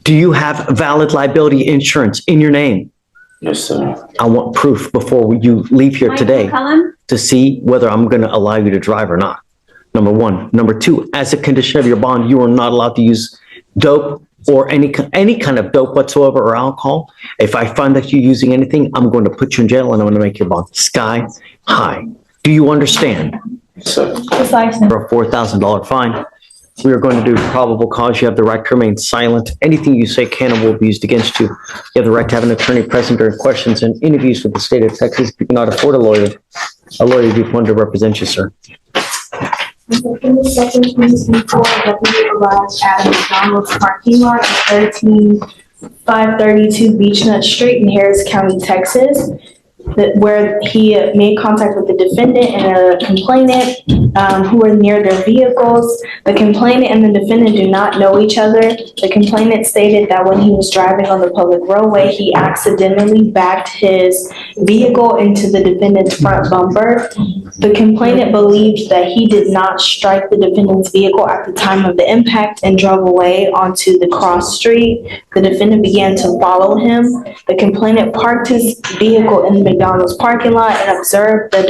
Do you have valid liability insurance in your name? Yes, sir. I want proof before you leave here today to see whether I'm going to allow you to drive or not. Number one. Number two, as a condition of your bond, you are not allowed to use dope or any kind of dope whatsoever or alcohol. If I find that you're using anything, I'm going to put you in jail and I'm going to make your bond sky high. Do you understand? Yes, sir. For a $4,000 fine, we are going to do probable cause. You have the right to remain silent. Anything you say can and will be used against you. You have the right to have an attorney present during questions and interviews with the state of Texas. If you cannot afford a lawyer will be appointed to represent you, sir. In the second case before Deputy arrives at McDonald's parking lot at 13532 Beechnut Street in Harris County, Texas, where he made contact with the defendant and a complainant who were near their vehicles. The complainant and the defendant do not know each other. The complainant stated that when he was driving on the public roadway, he accidentally backed his vehicle into the defendant's front bumper. The complainant believed that he did not strike the defendant's vehicle at the time of the impact and drove away onto the cross street. The defendant began to follow him. The complainant parked his vehicle in the McDonald's parking lot and observed the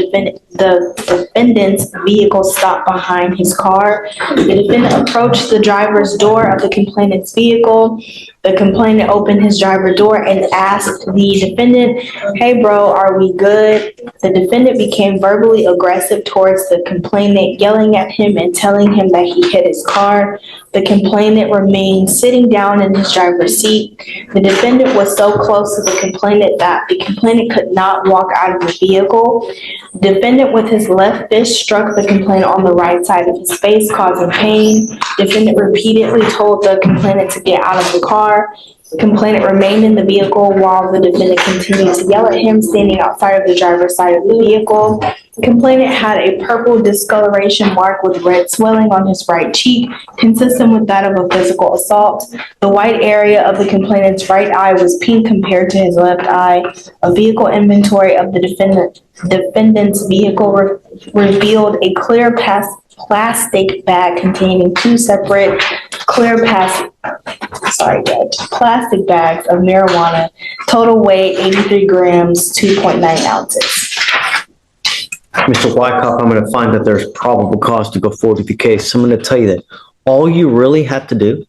defendant's vehicle stop behind his car. The defendant approached the driver's door of the complainant's vehicle. The complainant opened his driver's door and asked the defendant, "Hey bro, are we good?" The defendant became verbally aggressive towards the complainant, yelling at him and telling him that he hit his car. The complainant remained sitting down in his driver's seat. The defendant was so close to the complainant that the complainant could not walk out of the vehicle. The defendant with his left fist struck the complainant on the right side of his face, causing pain. The defendant repeatedly told the complainant to get out of the car. The complainant remained in the vehicle while the defendant continued to yell at him, standing outside of the driver's side of the vehicle. The complainant had a purple discoloration mark with red swelling on his right cheek, consistent with that of a physical assault. The white area of the complainant's right eye was pink compared to his left eye. A vehicle inventory of the defendant's vehicle revealed a clear plastic bag containing two separate plastic bags of marijuana, total weight 83 grams, 2.9 ounces. Mr. Wyckoff, I'm going to find that there's probable cause to go forward with the case. I'm going to tell you that all you really had to do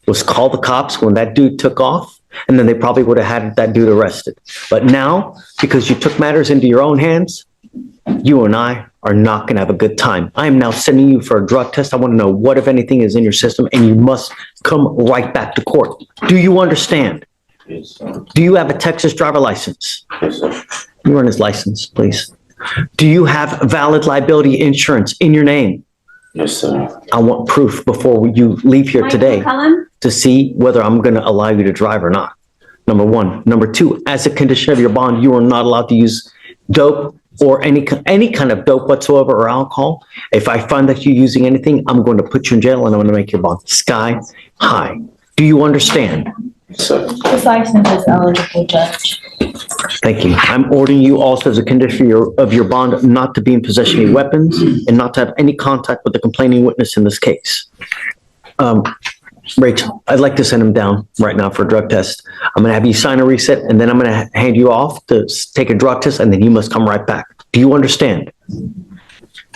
was call the cops when that dude took off, and then they probably would have had that dude arrested. But now, because you took matters into your own hands, you and I are not going to have a good time. I am now sending you for a drug test. I want to know what, if anything, is in your system, and you must come right back to court. Do you understand? Yes, sir. Do you have a Texas driver license? Yes, sir. You run his license, please. Do you have valid liability insurance in your name? Yes, sir. I want proof before you leave here today to see whether I'm going to allow you to drive or not. Number one. Number two, as a condition of your bond, you are not allowed to use dope or any kind of dope whatsoever or alcohol. If I find that you're using anything, I'm going to put you in jail and I'm going to make your bond sky high. Do you understand? Yes, sir. This license is eligible, Judge. Thank you. I'm ordering you also as a condition of your bond not to be in possession of any weapons and not to have any contact with the complaining witness in this case. Rachel, I'd like to send him down right now for a drug test. I'm going to have you sign a receipt and then I'm going to hand you off to take a drug test and then you must come right back. Do you understand?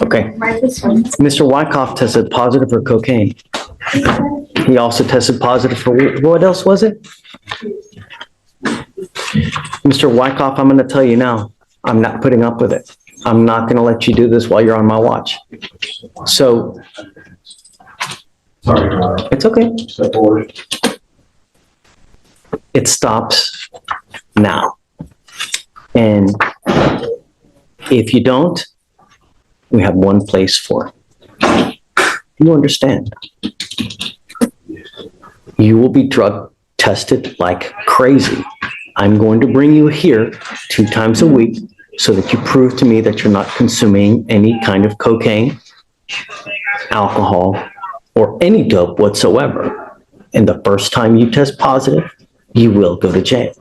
Okay. Right this one. Mr. Wyckoff tested positive for cocaine. He also tested positive for, what else was it? Mr. Wyckoff, I'm going to tell you now, I'm not putting up with it. I'm not going to let you do this while you're on my watch. So, Sorry, Your Honor. it's okay. Step forward. It stops now. And if you don't, we have one place for it. You understand? You will be drug tested like crazy. I'm going to bring you here 2 times a week so that you prove to me that you're not consuming any kind of cocaine, alcohol, or any dope whatsoever. And the first time you test positive, you will go to jail.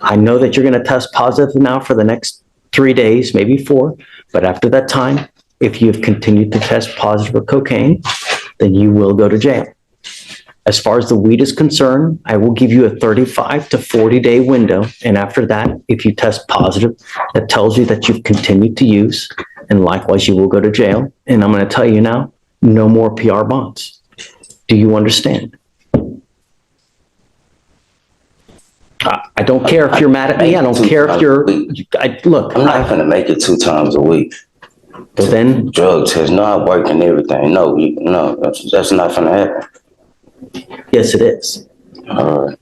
I know that you're going to test positive now for the next 3 days, maybe 4, but after that time, if you have continued to test positive for cocaine, then you will go to jail. As far as the weed is concerned, I will give you a 35 to 40-day window. And after that, if you test positive, that tells you that you've continued to use, and likewise, you will go to jail. And I'm going to tell you now, no more PR bonds. Do you understand? I don't care if you're mad at me. I don't care if you're, look. I'm not gonna make it 2 times a week. Well, then, Drug test, not working everything. No, that's not gonna happen. yes, it is. All right.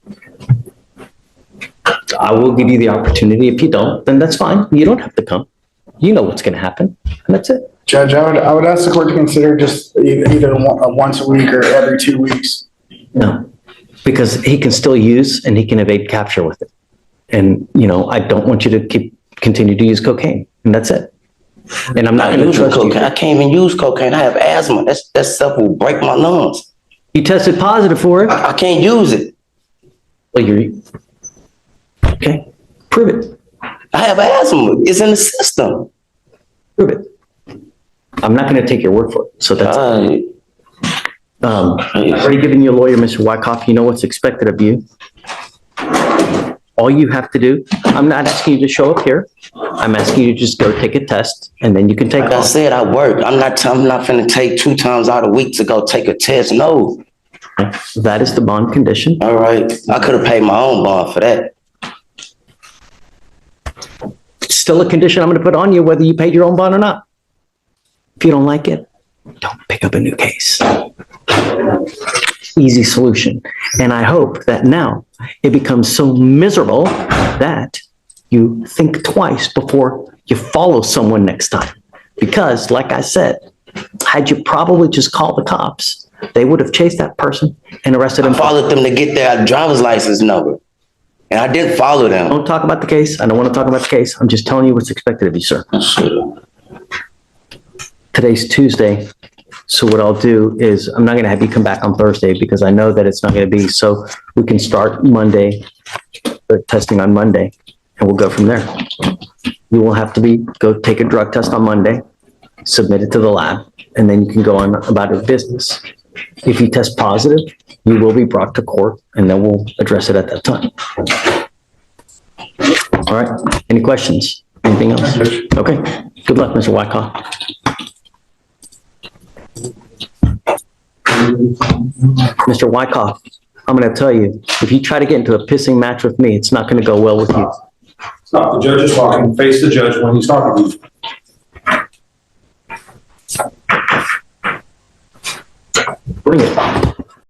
I will give you the opportunity. If you don't, then that's fine. You don't have to come. You know what's going to happen, and that's it. Judge, I would ask the court to consider just either once a week or every 2 weeks. No, because he can still use and he can evade capture with it. And, I don't want you to continue to use cocaine, and that's it. And I'm not going to trust cocaine. you. I can't even use cocaine. I have asthma. That stuff will break my lungs. You tested positive for it. I can't use it. Well, okay. Prove it. I have asthma. It's in the system. Prove it. I'm not going to take your word for it. So that's I've already given you a lawyer, Mr. Wyckoff. You know what's expected of you. All you have to do, I'm not asking you to show up here. I'm asking you to just go take a test, and then you can take Like I off. said, I work. I'm not finna take 2 times out a week to go take a test. No. That is the bond condition. All right. I could have paid my own bond for that. It's still a condition I'm going to put on you, whether you paid your own bond or not. If you don't like it, don't pick up a new case. Easy solution. And I hope that now it becomes so miserable that you think twice before you follow someone next time. Because, like I said, had you probably just called the cops, they would have chased that person and arrested him. I followed them to get their driver's license number. And I didn't follow them. Don't talk about the case. I don't want to talk about the case. I'm just telling you what's expected of you, sir. Today's Tuesday. So what I'll do is I'm not going to have you come back on Thursday because I know that it's not going to be. So we can start Monday, testing on Monday, and we'll go from there. You will have to go take a drug test on Monday, submit it to the lab, and then you can go on about your business. If you test positive, you will be brought to court, and then we'll address it at that time. All right. Any questions? Anything else? Okay. Good luck, Mr. Wyckoff. Mr. Wyckoff, I'm going to tell you, if you try to get into a pissing match with me, it's not going to go well with you. Stop. The judge is talking. Face the judge when he's talking to you. Bring it.